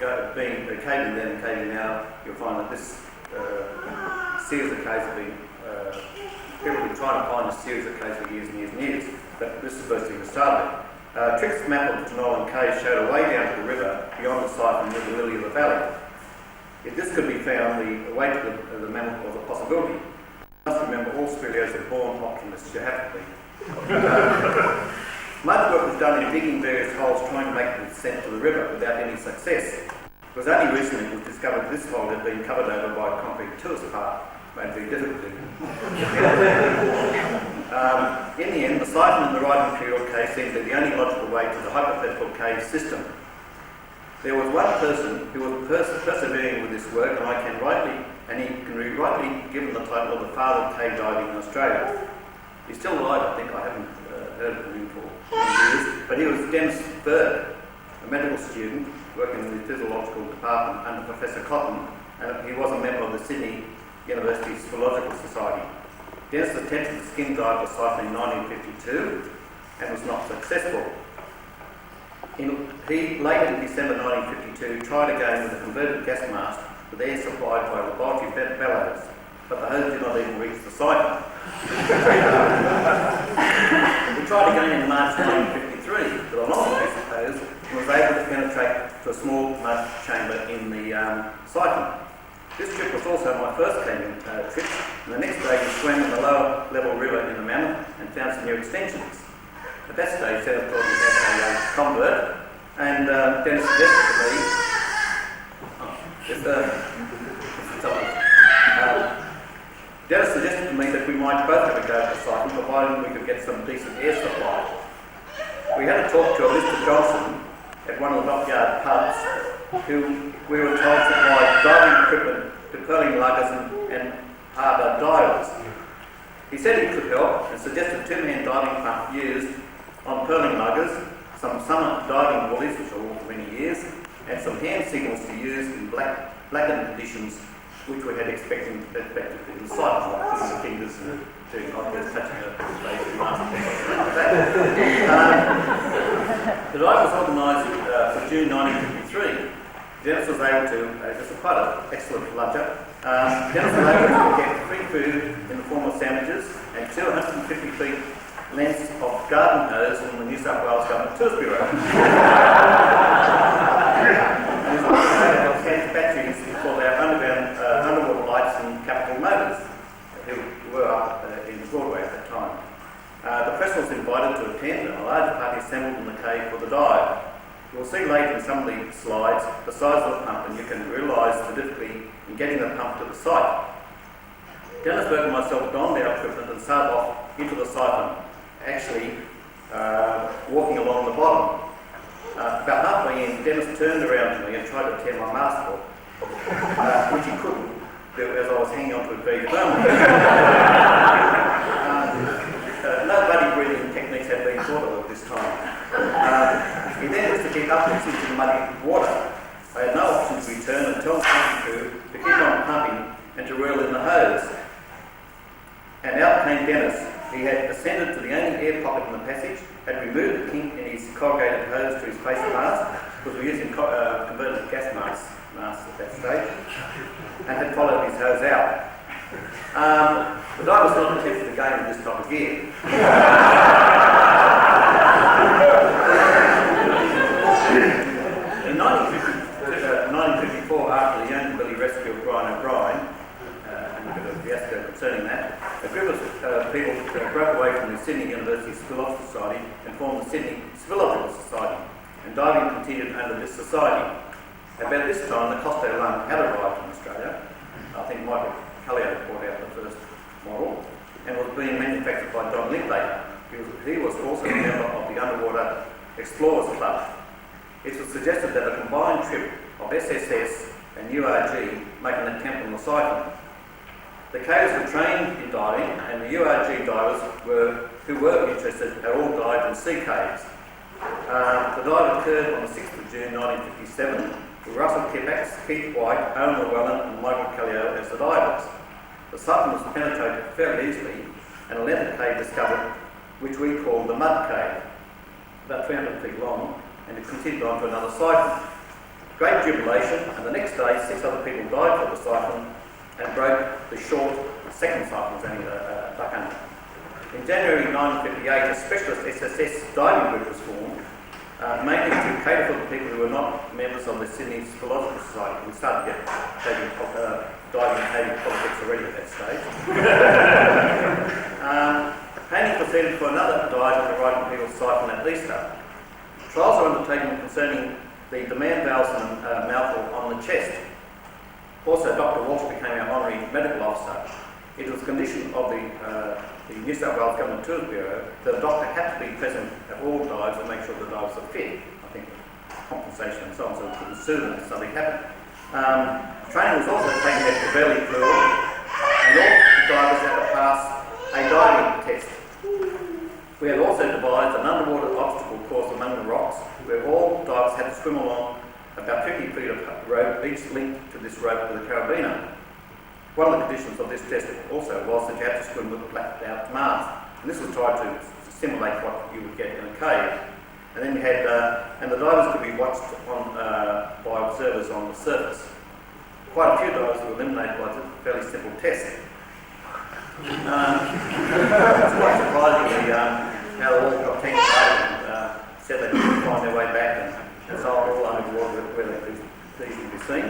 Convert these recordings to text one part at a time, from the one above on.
caving then and caving now, you'll find that this series of caves have been, people have been trying to find a series of caves for years and years and years, but this is the first thing that started. Trick's map of the Jenolan Cave showed a way down to the river beyond the siphon near the lily of the valley. If this could be found, the way to the Mammoth was a possibility. You must remember all speleos are born optimists, you have to be. Much work was done in digging various holes trying to make the descent to the river without any success. It was only recently it was discovered this hole had been covered over by a concrete tourist path, made very difficult. In the end, the siphon and the right imperial cave seemed to be the only logical way to the hypothetical cave system. There was one person who was persevering with this work, and he can be rightly given the title of the father of cave diving in Australia. He's still alive, I think. I haven't heard of him for years, but he was Dennis Bird, a medical student working in the physiological department under Professor Cotton, and he was a member of the Sydney University Speleological Society. Dennis attempted the skin dive for siphon in 1952 and was not successful. He later in December 1952 tried again with a converted gas mask with air supplied by laboratory bellows, but the hose did not even reach the siphon. He tried again in March 1953 with a longer piece of hose and was able to penetrate to a small mud chamber in the siphon. This trip was also my first caving trip, and the next day we swam in the lower level river in the Mammoth and found some new extensions. At that stage, Dennis thought he had a convert, and Dennis suggested to me that we might both have a go at the siphon, provided we could get some decent air supply. We had a talk to a Mr. Johnson at one of the dockyard pubs, who we were told supplied diving equipment to pearling luggers and harbour divers. He said he could help and suggested two-man diving pump used on pearling luggers, some summer diving bullies, which are all for many years, and some hand signals to use in blackened conditions, which we had expected in the sight, like putting the fingers and doing obvious touching the face and mask and things like that. The dive was organised for June 1953. Dennis was able to, this was quite an excellent luncher, Dennis was able to get free food in the form of sandwiches and 250 feet lengths of garden hose from the New South Wales Government Tourist Bureau. And his batteries for their underwater lights and capital motors, who were up in Broadway at that time. The press was invited to attend, and a large party assembled in the cave for the dive. You'll see later in some of the slides the size of the pump, and you can realise the difficulty in getting the pump to the site. Dennis Burke and myself donned our equipment and started off into the siphon, actually walking along the bottom. About halfway in, Dennis turned around to me and tried to tear my mask off, which he couldn't, as I was hanging on to it very firmly. No buddy breathing techniques had been thought of at this time. He then was to get upwards into the muddy water. I had no option to return and tell the crew to keep on pumping and to reel in the hose. And out came Dennis. He had ascended to the only air pocket in the passage, had removed the kink in his corrugated hose to his face mask, because we were using converted gas masks at that stage, and had followed his hose out. But I was not attempting the game with this type of gear. In 1954, after the young Billy rescue of Brian O'Brien, and a bit of fiasco concerning that, a group of people broke away from the Sydney University Speleological Society and formed the Sydney Speleological Society, and diving continued under this society. About this time, the Jenolan had arrived in Australia. I think Michael Callier brought out the first model, and was being manufactured by Don Linklater. He was also a member of the Underwater Explorers Club. It was suggested that a combined trip of SSS and URG make an attempt on the siphon. The caves were trained in diving, and the URG divers who were interested had all dived in sea caves. The dive occurred on the 6th of June 1957 with Russell Kippax, Keith White, Owen Llewellyn and Michael Callier as the divers. The siphon was penetrated fairly easily, and a length of cave discovered, which we call the Mud Cave, about 300 feet long, and it continued on to another siphon. great jubilation, and the next day 6 other people died for the siphon and broke the short second siphon, was only a buck under. In January 1958, a specialist SSS diving group was formed, mainly to cater for the people who were not members of the Sydney Philosophical Society. We started to get diving and caving politics already at that stage. Planning proceeded for another dive at the Right People's Siphon at Easter. Trials are undertaken concerning the demand valves and mouthful on the chest. Also, Dr. Walsh became our honorary medical officer. It was a condition of the New South Wales Government Tours Bureau that the doctor had to be present at all dives to make sure the dives are fit. I think compensation and so on, so it couldn't sue them if something happened. Training was also taken at the belly fluid, and all divers had to pass a diving test. We have also devised an underwater obstacle course among the rocks, where all divers had to swim along about 50 feet of rope, each linked to this rope with a carabiner. One of the conditions of this test also was that you had to swim with a blacked out mask, and this was tried to simulate what you would get in a cave. And then you had, and the divers could be watched on, by observers on the surface. Quite a few divers were eliminated by a fairly simple test. It's quite surprisingly how they all got taken out and said they couldn't find their way back, and so on, all underwater where they could easily be seen.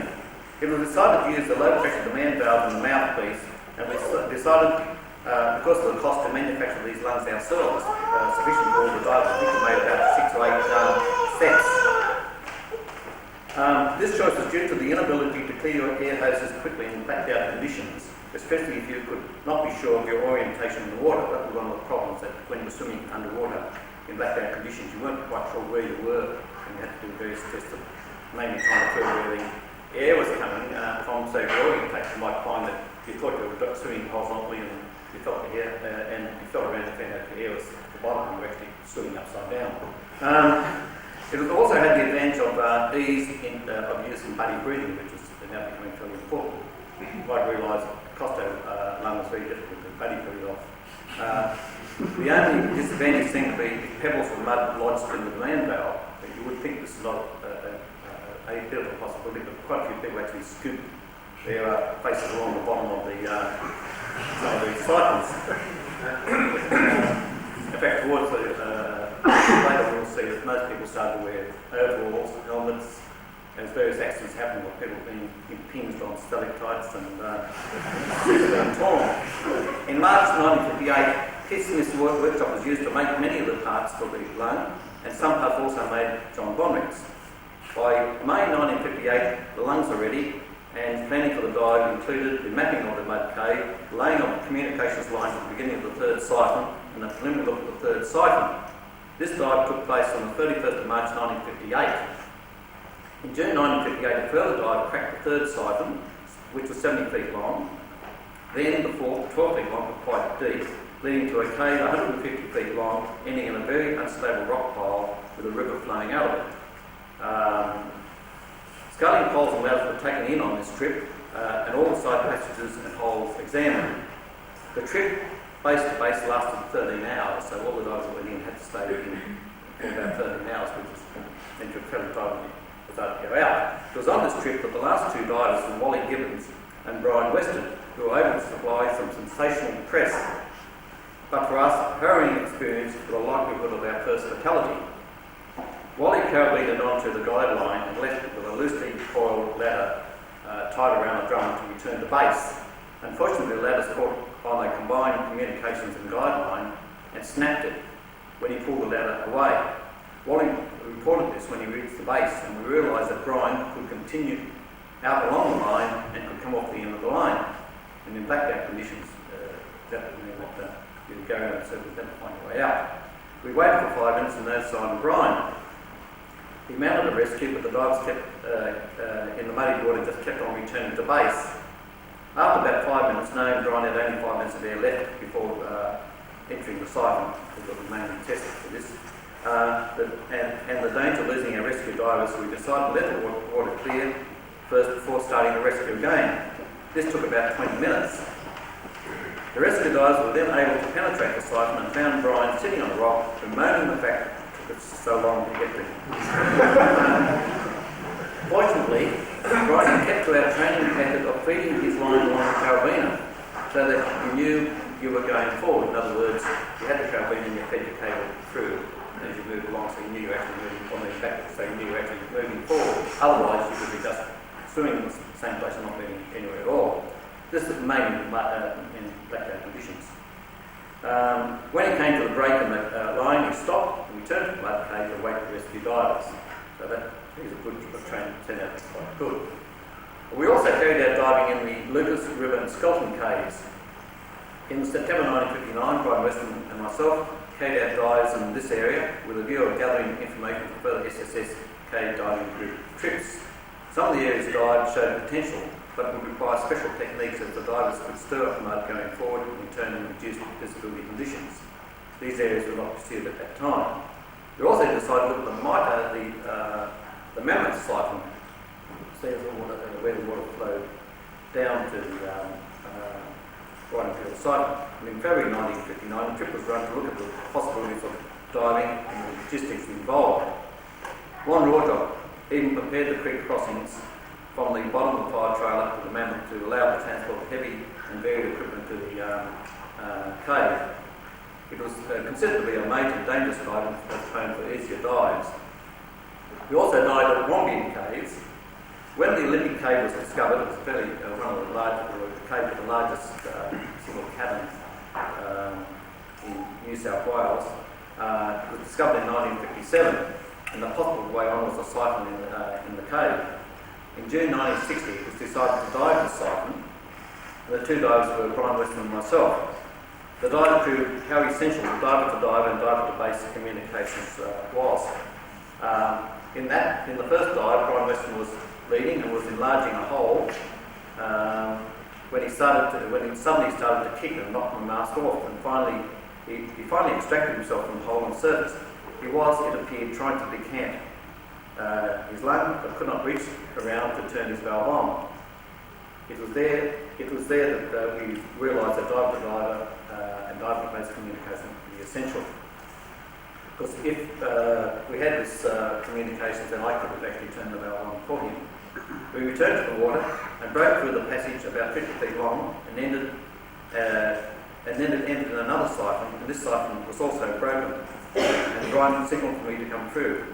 It was decided to use the low pressure demand valve in the mouthpiece, and we decided, because of the cost to manufacture these lungs ourselves, sufficient for all the divers. I think we made about 6 or 8 sets. This choice was due to the inability to clear your air hoses quickly in blacked out conditions, especially if you could not be sure of your orientation in the water. That was one of the problems, that when you were swimming underwater in blacked out conditions, you weren't quite sure where you were, and you had to do various tests of mainly trying to feel where the air was coming from. So your orientation, you might find that you thought you were swimming horizontally and you felt the air, and you felt around and found out the air was at the bottom and you were actually swimming upside down. It also had the advantage of ease of using buddy breathing, which is now becoming fairly important. You might realise Costo lung was very difficult to buddy breathe off. The only disadvantage seemed to be pebbles or mud lodged in the demand valve. You would think this is not a bit of a possibility, but quite a few people actually scoop their faces along the bottom of the siphons. In fact, towards the later we'll see that most people started to wear overalls, helmets, as various accidents happen with people being impinged on stalactites and being torn. In March 1958, Keith Smith's workshop was used to make many of the parts for the lung, and some parts also made John Bonrick's. By May 1958, the lungs were ready, and planning for the dive included the mapping of the mud cave, laying of the communications lines at the beginning of the third siphon, and the preliminary look at the third siphon. This dive took place on the 31st of March 1958. In June 1958, a further dive cracked the third siphon, which was 70 feet long. Then the fourth, 12 feet long, but quite deep, leading to a cave 150 feet long, ending in a very unstable rock pile with a river flowing out of it. Scaling poles and ladders were taken in on this trip, and all the side passages and holes examined. The trip, base to base, lasted 13 hours, so all the divers that went in had to stay in for about 13 hours, which is into a fairly time when you started to go out. It was on this trip that the last 2 divers were Wally Gibbons and Brian Weston, who were able to supply some sensational press, but for us, a harrowing experience with the likelihood of our first fatality. Wally carabined onto the guide line and left it with a loosely coiled ladder tied around the drum to return to base. Unfortunately, the ladders caught on a combined communications and guide line and snapped it when he pulled the ladder away. Wally reported this when he reached the base, and we realised that Brian could continue out along the line and could come off the end of the line. And in blacked out conditions, that would mean that you'd go around and circle to find your way out. We waited for 5 minutes and notified Brian. He mounted a rescue, but the divers kept in the muddy water, just kept on returning to base. After about 5 minutes, knowing Brian had only 5 minutes of air left before entering the siphon, because we mainly tested for this, and the danger of losing our rescue divers, we decided to let the water clear first before starting the rescue again. This took about 20 minutes. The rescue divers were then able to penetrate the siphon and found Brian sitting on a rock, bemoaning the fact that it took so long to get to him. Fortunately, Brian kept to our training method of feeding his line along the carabiner so that you knew you were going forward. In other words, you had the carabiner and you fed your cable through as you moved along, so you knew you were actually moving on the back, so you knew you were actually moving forward. Otherwise, you could be just swimming in the same place and not moving anywhere at all. This is mainly in blackout conditions. When he came to the break in the line, he stopped and returned to the Mammoth Cave to await the rescue divers. So that is a good training, turned out quite good. We also carried out diving in the Lucas River and Skelton Caves. In September 1959, Brian Weston and myself carried out dives in this area with a view of gathering information for further SSS cave diving group trips. Some of the areas dived showed potential, but would require special techniques as the divers could stir up mud going forward and return in reduced visibility conditions. These areas were not pursued at that time. We also decided to look at the Mammoth siphon. See where the water flowed down to right into the siphon. And in February 1959, the trip was run to look at the possibilities of diving and the logistics involved. Ron Rawjob even prepared the creek crossings from the bottom of the fire trailer to the Mammoth to allow the transport of heavy and varied equipment to the cave. It was considered to be a major dangerous dive and was prone for easier dives. We also dived at Wombian Caves. When the Olympic Cave was discovered, it was fairly one of the largest, cave with the largest single cavern in New South Wales. It was discovered in 1957, and the possible way on was a siphon in the cave. In June 1960, it was decided to dive the siphon. The two divers were Brian Weston and myself. The dive proved how essential diver to diver and diver to base communications was. In the first dive, Brian Weston was leading and was enlarging a hole when he suddenly started to kick and knock the mast off, and finally he finally extracted himself from the hole and surfaced. He was, it appeared, trying to decant his lung, but could not reach around to turn his valve on. It was there that we realised that diver to diver and diver to base communication would be essential. Because if we had this communication, then I could have actually turned the valve on for him. We returned to the water and broke through the passage about 50 feet long and then it ended in another siphon, and this siphon was also broken. And Brian signalled for me to come through.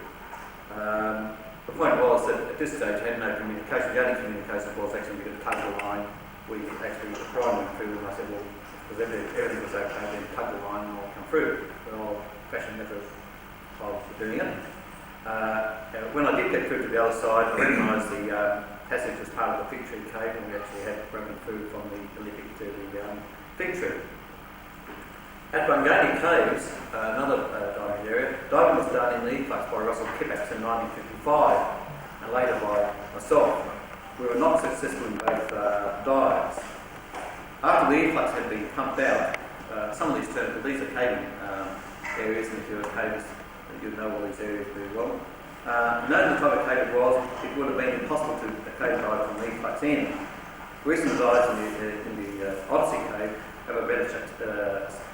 The point was that at this stage I had no communication. The only communication was actually we could tug the line. Brian went through and I said, well, because everything was okay, then tug the line and I'll come through. The old-fashioned method of doing it. When I did get through to the other side, I recognised the passage as part of the Fig Tree Cave, and we actually had broken through from the Olympic to the Fig Tree. At Vaughan-taylor Caves, another diving area, diving was done in the E-flux by Russell Kippax in 1955, and later by myself. We were not successful in both dives. After the E-flux had been pumped out, some of these terms, these are caving areas, and if you're a cavist, you'd know all these areas very well. Knowing the type of cave it was, it would have been impossible to cave dive from the E-flux in. Recent dives in the Odyssey Cave have a better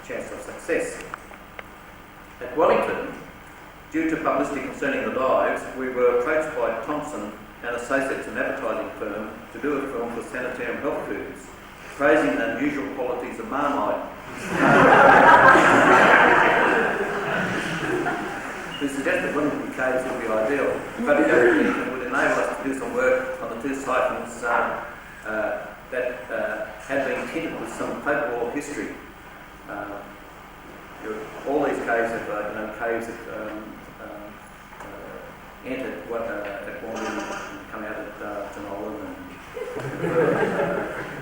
chance of success. At Wellington, due to publicity concerning the dives, we were approached by Thompson and Associates, an advertising firm, to do a film for Sanitarium Health Foods, praising the unusual qualities of Marmite. We suggested Wellington Caves would be ideal, but it would enable us to do some work on the two siphons that had been tinted with some folklore history. All these caves have caves that entered at Vaughan and come out at Jenolan,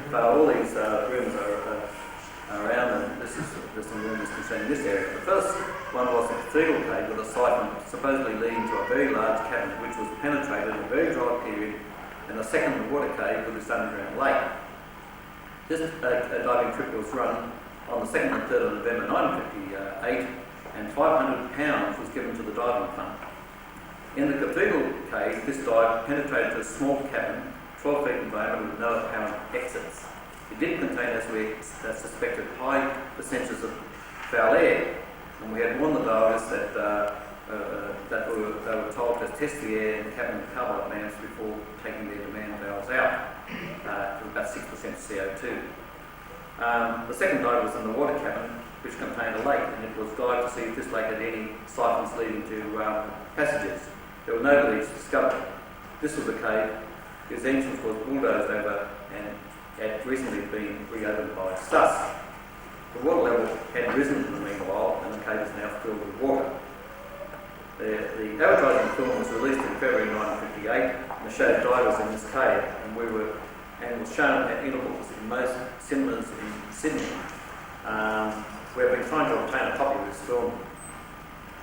and all these rooms are around, and there's some rumours concerning this area. The first one was the Cathedral Cave with a siphon supposedly leading to a very large cavern which was penetrated in a very dry period, and the second the water cave with this underground lake. This diving trip was run on the 2nd and 3rd of November 1958, and £500 was given to the diving fund. In the Cathedral Cave, this dive penetrated to a small cavern, 12 feet in diameter with no apparent exits. It did contain, as we suspected, high percentages of foul air, and we had warned the divers that they were told to test the air in the cabin with carbide lamps before taking their demand valves out to about 6% CO2. The second dive was in the water cabin, which contained a lake, and it was dived to see if this lake had any siphons leading to passages. There were no leaks discovered. This was a cave whose entrance was bulldozed over and had recently been reopened by SUS. The water level had risen in the meanwhile, and the cave is now filled with water. The advertising film was released in February 1958 and showed divers in this cave, and was shown at intervals in most cinemas in Sydney. We have been trying to obtain a copy of this film.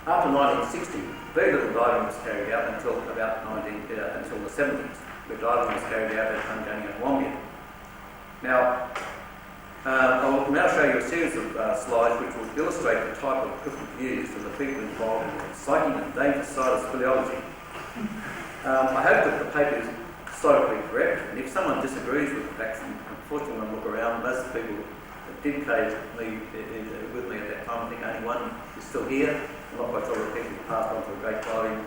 After 1960, very little diving was carried out until about until the 70s, where diving was carried out at Hunganny and Wombian. Now, I'll now show you a series of slides which will illustrate the type of equipment used and the people involved in the exciting and dangerous side of speleology. I hope that the paper is historically correct, and if someone disagrees with the facts, unfortunately when I look around, most of the people that did cave with me at that time, I think only one is still here. I'm not quite sure that people passed on to a great diving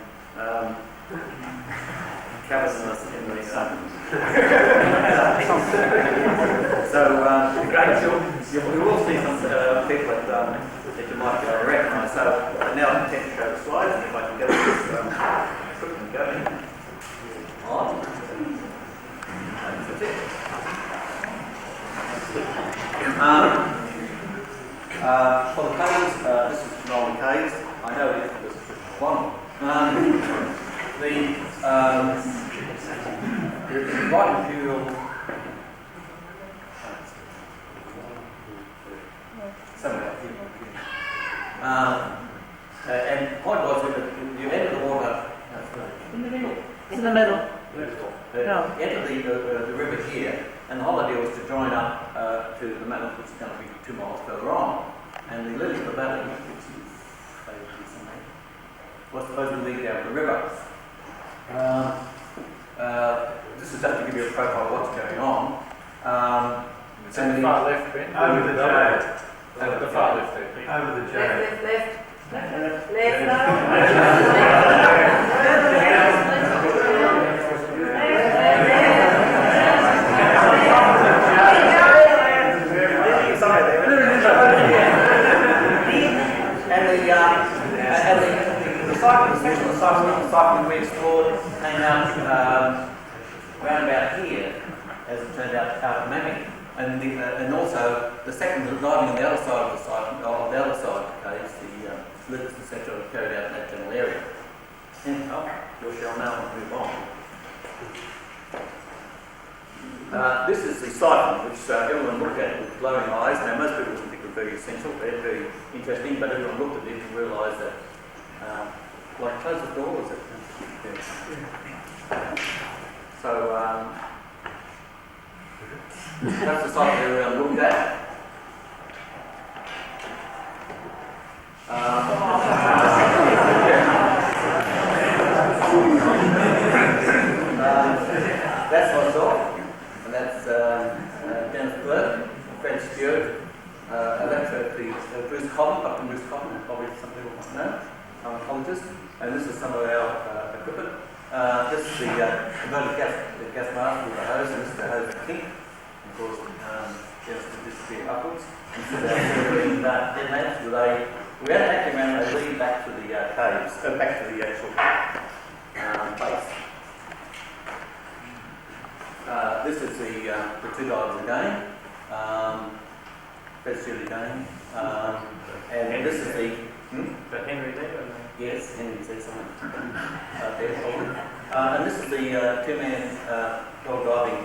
cabin in the So, you will see some people that you might recognise. So, now I intend to show the slides, and if I can get this equipment going on. That's it. For the caves, this is Jenolan Caves. I know it is one. The right material. Somewhere here. And the point was that you enter the water in the middle. In the middle. No. Enter the river here, and the whole idea was to join up to the Mammoth, which is going to be 2 miles further on. And the lily of the valley, was supposed to lead down the river. This is just to give you a profile of what's going on. It's in the far left, Ben. Over the J. Over the far left there. Over the J. Left now. The cycling we explored came out round about here, as it turned out of Mammoth, and also the second diving on the other side of the site, the other side of the caves, the livers etc. were carried out in that general area. And we shall now move on. This is the siphon, which everyone looked at with glowing eyes. Now most people would think it was very essential, very interesting, but everyone looked at it and realised that like close the door, is it? Yeah. So that's the site everyone looked at. That's myself, and that's Dennis Burke, Fred Stewart, Bruce Cobham, Dr. Bruce Cobham, probably some people might know. I'm a oncologist, and this is some of our equipment. This is the converted gas mask with the hose, and this is the hose that kick. Of course, just to disappear upwards. And this is our green dead lamps with we actually ran a lead back to the caves, back to the actual base. This is the 2 divers again. Fred Stewart again. And this is the But Henry there, or no? yes, Henry said something. And this is the two-man diving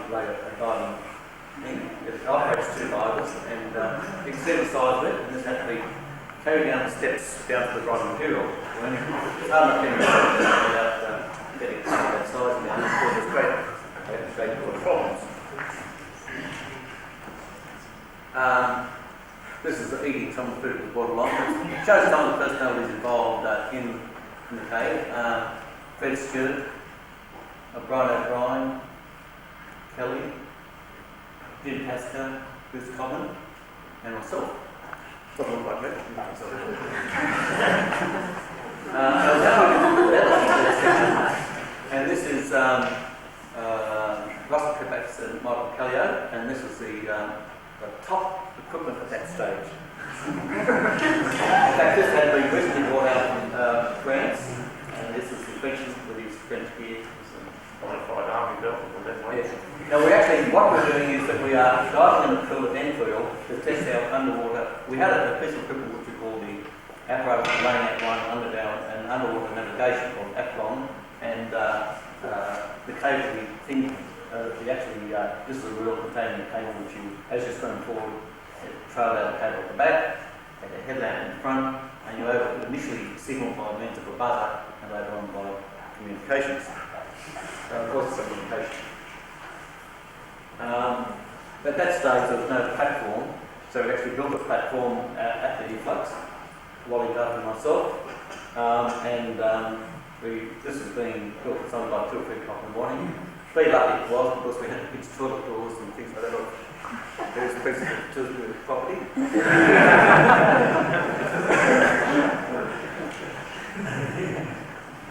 thing. It operates 2 divers, and you can see the size of it, and this has to be carried down the steps down to the right material. It's hard enough without getting that size down. It causes great problems. This is eating some of the food with water along. It shows some of the personalities involved in the cave. Fred Stewart, Brian O'Brien, Kelly, Jim Pascoe, Bruce Cobham, and myself. Doesn't look like that. Mammoth Cave, and this is the top equipment at that stage. In fact, this had been recently brought out from France, and this is the feature with his French gear. Modified army belt or that way. Yes. Now what we're doing is that we are diving in the field at Enfield to test out underwater. We had a piece of equipment which we call the APRO laying out one and underwater navigation called APLON, and the cable that we think this is a real containment cable which you, as you swim forward, trail out the cable at the back, take a headlamp in front, and you're able to initially signal by means of a buzzer and later on by communications. Of course, it's a communication. At that stage, there was no platform, so we actually built a platform at the efflux, Wally Duff and myself, this is being built at something like 2 or 3 o'clock in the morning. Very lucky it was, because we had to pitch toilet doors and things like that. There's a piece of Tisbury property.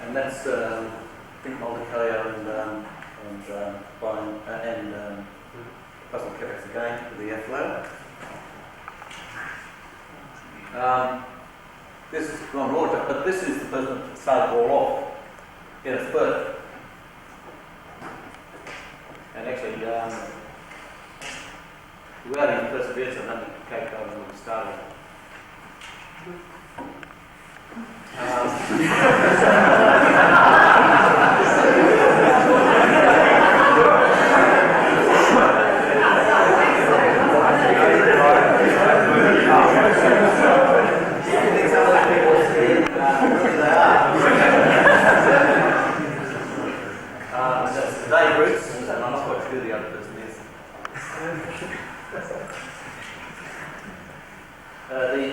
And that's I think Multicalio and Brian and Russell Kerrick's again for the airflow. This is Ron Roger, but this is the person that started it all off in a spurt. And actually, without any perseverance, I don't think the cake over when we started.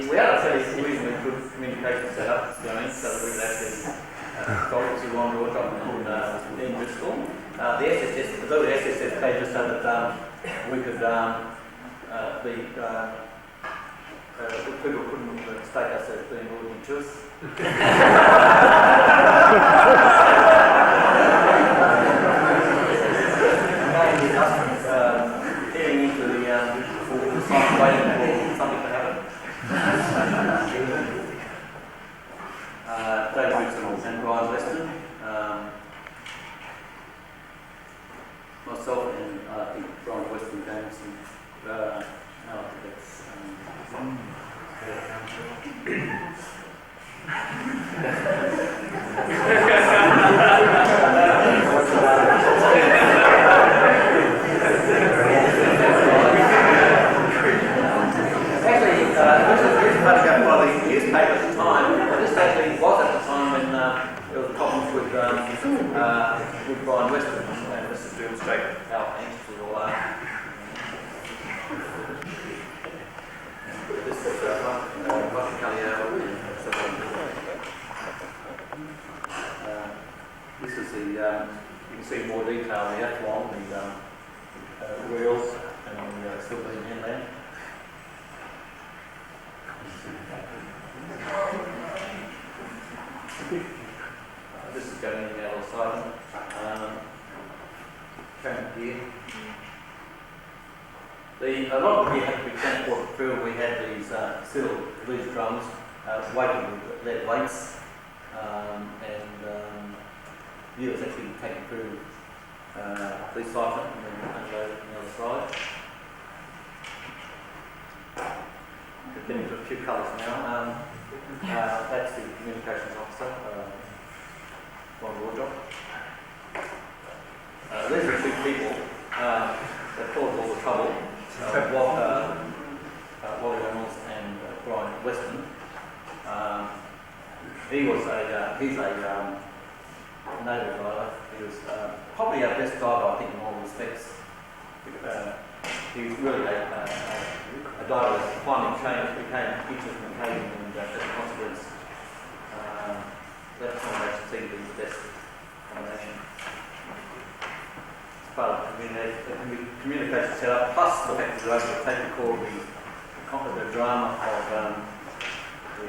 We had a fairly reasonably good communication set up going, so that we could actually talk to Ron Roger and in Bristol. The SSS, the SSS came just so that we could people couldn't mistake us as being audiences. Heading into the site waiting for something to happen. David Richardson and Brian Weston, myself and I think Brian Weston James and I think that's this is photographed by the newspaper at the time. This actually was at the time when there was problems with Brian Weston, and this is to illustrate how anxious we all are. This is Vaughan-taylor. This is the, you can see more detail in the Athlon, the wheels and the still being inland. This is going in the other side. Gear. A lot of the gear had to be transported through. We had these these drums weighted with lead weights, and gear was actually taken through this siphon and then unloaded on the other side. Getting into a few colours now. That's the communications officer, Ron Roger. These are 2 people that caused all the trouble. Wally Reynolds and Brian Weston. He's a native diver. He was probably our best diver, I think, in all respects. He was really a diver that finally changed, became interested in caving, and as a consequence, that combination seemed to be the best combination. As part of the communication setup, plus the fact that we're able to take the drama of the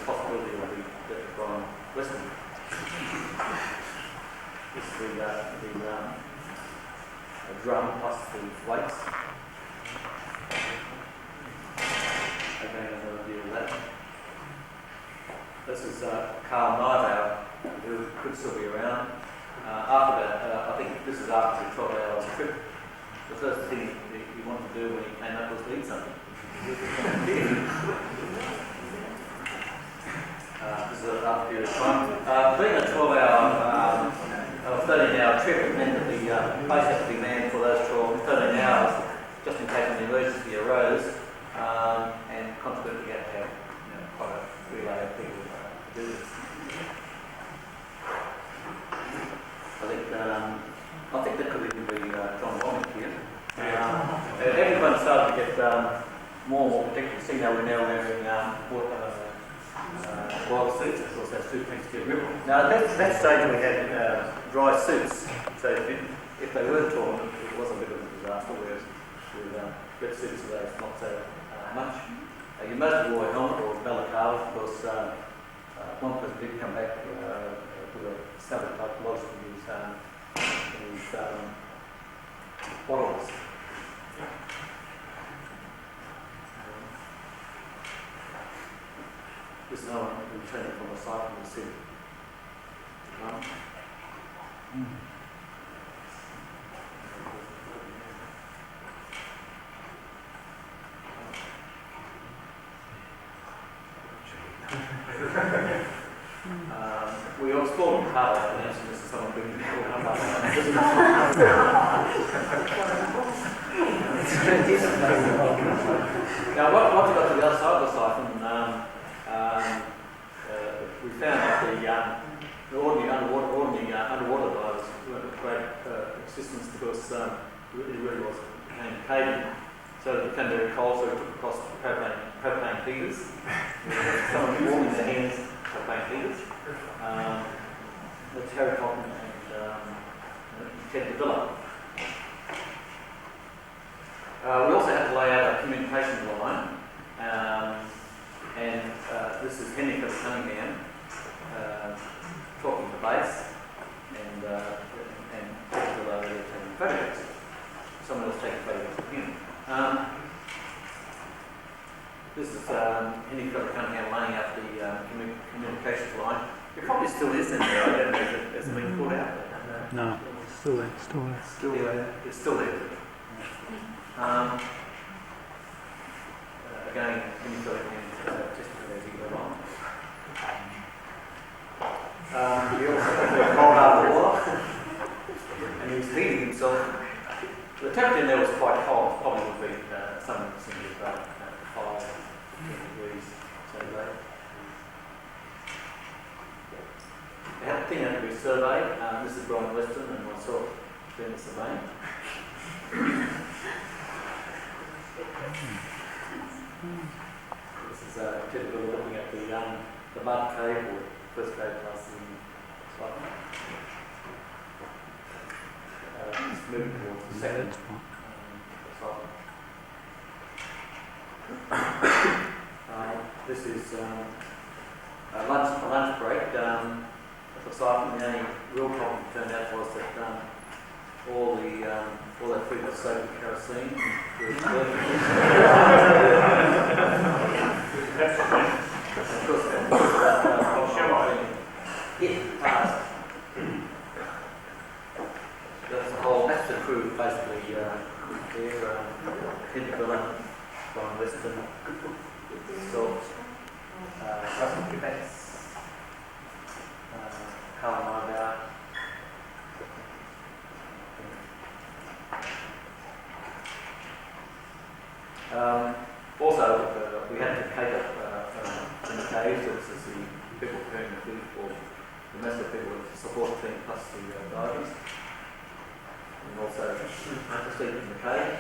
possibility of the Brian Weston. This is drum plus the weights. Again, another view of that. This is Carl Nivau, who could still be around. After that, I think this is after the 12 hours trip. The first thing he wanted to do when he came up was to eat something. This is after a period of time. Being a 12-hour, 13-hour trip, it meant that the base had to be manned for those 13 hours, just in case an emergency arose, and consequently we had to have quite a relay of people to do this. I think that could even be John Womack here. Everyone started to get more and more protected. See now we're now wearing water suits. Of course, that's 2 things to grip. Now at that stage we had dry suits, so if they were torn, it was a bit of a disaster. Whereas with wet suits, it's not so much. You mostly wore a helmet or balaclava. Of course, one person did come back with a stomach type lodged in his bottles. This is how I'm returning from the site from the city. We explored part of the answer. This is someone bringing the book up. Now, once we got to the other side of the siphon, we found that the ordinary underwater divers weren't of great assistance because it really was became caving. So it became very cold, so we took across propane heaters. Someone warming their hands, propane heaters. The terracotta and Ted developed. We also had to lay out a communication line, and this is Henry Cunningham talking to base, and talking below there taking photographs. Someone else taking photographs of him. This is Henry Cunningham laying out the communications line. It probably still is in there. I don't know if it's been pulled out. No, still there, still there. Still there. It's still there. Again, Henry Cunningham tested as he went on. He also had the cold out of water, and he was heating himself. The temperature in there was quite cold. Probably would be somewhere in the vicinity of about 5 degrees centigrade. The thing had to be surveyed. This is Brian Weston and myself doing the surveying. This is typically looking at the Mammoth Cave, or first cave plus the cycle. It's moving towards the second cycle. This is a lunch break. At the site, the only real problem turned out was that all that food was soaked in kerosene. That's the crew basically there. Ted Villa, Brian Weston, Salt, Russell Quebec. Carl Nivau. Also, we had to cater in the caves. This is the people preparing the food for the rest of the people to support the team plus the divers. And also to sleep in the cave.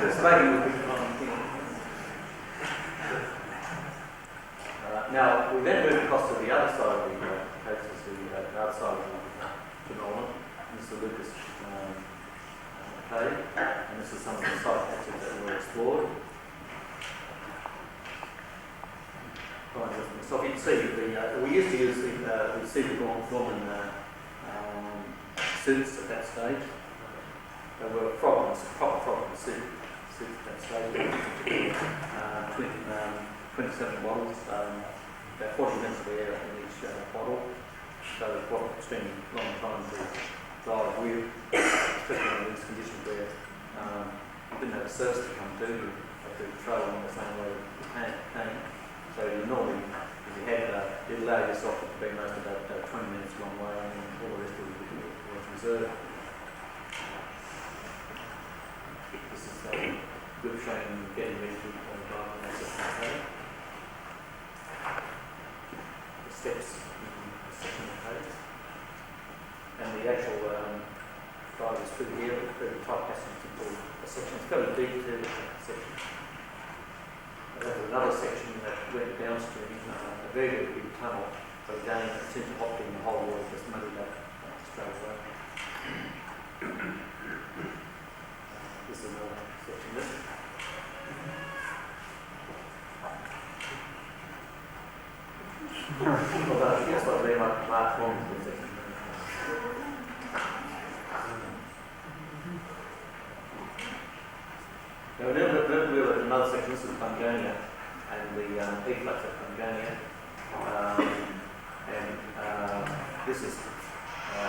Just making a big thing. Now, we then moved across to the other side of the cave, the other side of the Jenolan. This is the Lucas cave, and this is some of the site patches that were explored. So you can see, we used to use the Vaughan-taylor suits at that stage. They were proper frog suits at that stage. 27 bottles, about 40 minutes of air in each bottle. So it's quite an extremely long time to dive with, especially in these conditions where you didn't have a surface to come to. You had to travel along the same way you came. So you normally, if you had, you'd allow yourself to be most of that 20 minutes one way, and all the rest was reserved. This is good showing getting ready to dive on that section. The steps in the section of the cave. And the actual dive is through here, through the tight passage to pull a section. It's fairly deep to the section. There was another section that went downstream, a very, very big tunnel. So again, it seems to hop in the whole water, just muddied up straight away. This is another section. Although I guess I'd very much last long to this section. Now we were at another section. This is Bungonia and the efflux of Bungonia. This is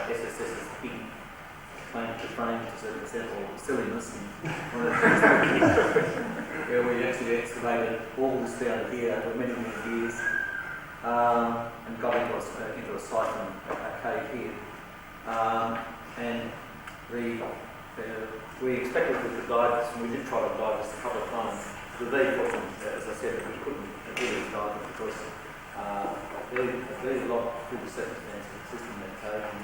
SSS's big claim to fame to a certain extent, or silliness. And one of the things where we actually excavated all this down here for many, many years and got into a siphon, a cave here. And we expected we could dive this, and we did try to dive this a couple of times. We're very fortunate, as I said, that we couldn't really dive it because a very lot of good circumstances existed in that cave, and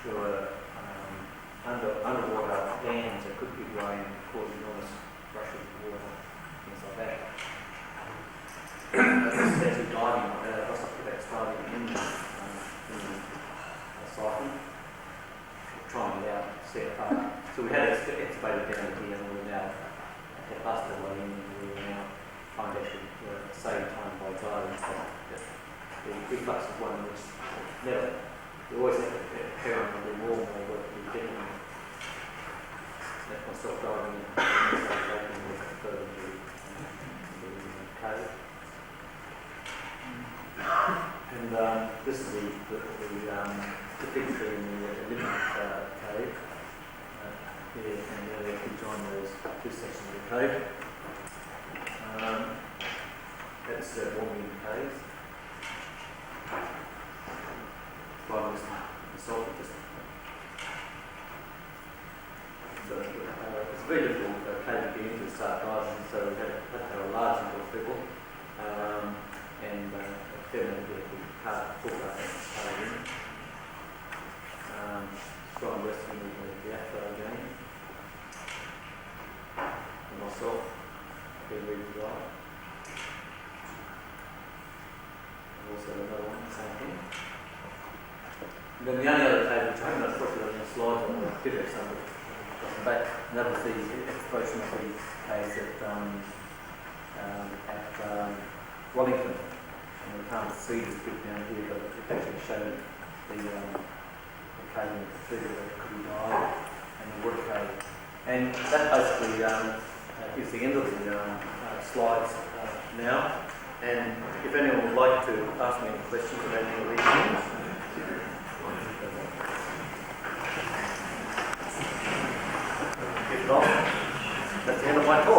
there were underwater dams that could give way and cause enormous rushes of water, things like that. As we diving, us up to that diving in the siphon, trying it out, set it apart. So we had it excavated down here, and we're now have busted away in, and we're now trying to actually save time by diving. So the reflux is one which never, we always have to prepare on the wall more work we get in. Let myself diving in, and so further into the cave. And this is the picture in the Olympic cave. Here and there, if you join those two sections of the cave. That's the Vaughan Cave. Well, myself, it's a very difficult cave to get into to start diving, so we had to have a large number of people. And definitely we can't talk about that in. Brian Weston with the after again. And myself, being ready to dive. And also another one, same thing. And then the only other cave, which I haven't put on the slide, but I did have some back, and that was the exploration of the caves at Wellington. And we can't see this bit down here, but it actually showed the cave in the figure that could be dive and the water cave. And that basically is the end of the slides now. And if anyone would like to ask me any questions about any of these things. If not, that's the end of my talk.